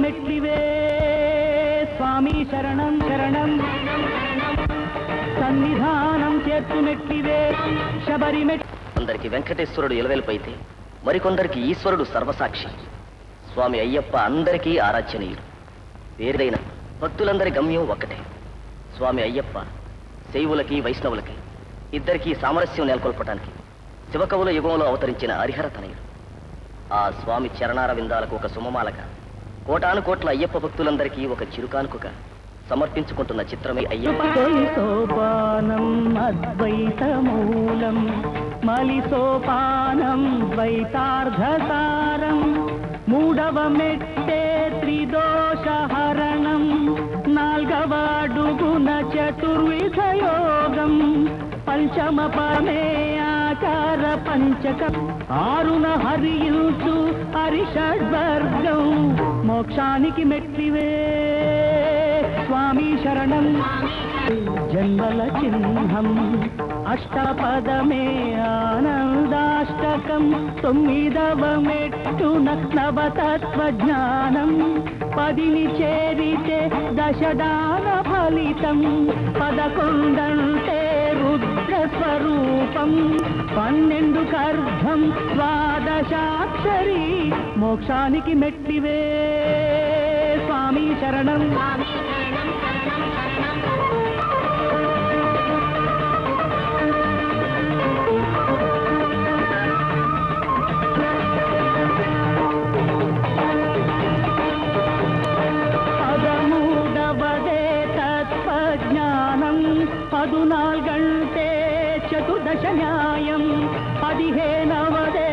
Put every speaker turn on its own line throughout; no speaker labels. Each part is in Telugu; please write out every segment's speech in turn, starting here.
మెట్లివే స్వామి శరణం శరణం సన్నిధానం చేర్చు మెట్లివే శబరి మెట్.
కొందరికి వెంకటేశ్వరుడు ఇలవెలుపైతే మరికొందరికి ఈశ్వరుడు సర్వసాక్షి. స్వామి అయ్యప్ప అందరికీ ఆరాధ్యనీయుడు. వేరైన భక్తులందరి గమ్యం ఒక్కటే. స్వామి అయ్యప్ప శైవులకి వైష్ణవులకి ఇద్దరికీ సామరస్యం నెలకొల్పటానికి శివకవుల యుగంలో అవతరించిన హరిహర తనయుడు. ఆ స్వామి చరణార విందాలకు ఒక సుమమాలగా, కోటాను కోట్ల అయ్యప్ప భక్తులందరికీ ఒక చిరుకానుకగా సమర్పించుకుంటున్న చిత్రమే అయ్యప్ప.
సోపానం అద్వైతమూలం మలి సోపానం ద్వైతార్ధసారం మూడవ మెట్టే త్రిదోషహరణం నాల్గవ అడుగున చతుర్విధ యోగం పంచమ పరమే ఆచార పంచకం ఆరున హరియుచు హరిషడ్వర్గం మోక్షానికి మెట్లివే స్వామి శరణం. జన్మల చిహ్నం అష్టపదమే ఆనందాష్టకం తొమ్మిదవ మెట్టున నవతత్వ జ్ఞానం పదిని చేరితే దశదాన ఫలితం పదకొండంటే రుద్ర స్వరూపం 12 కర్ధం ద్వాదశాక్షరి మోక్షానికి మెట్లివే స్వామి శరణం. పదమూడవదే తత్వజ్ఞానం 14 చతుర్దశ న్యాయం 15వదే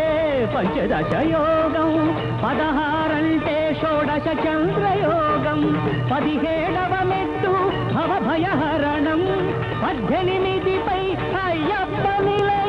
పంచదశ యోగం 16 షోడశ చంద్రయోగం 17వ మెట్టు భవభయహరణం 18పై అయ్యప్ప నిలయం.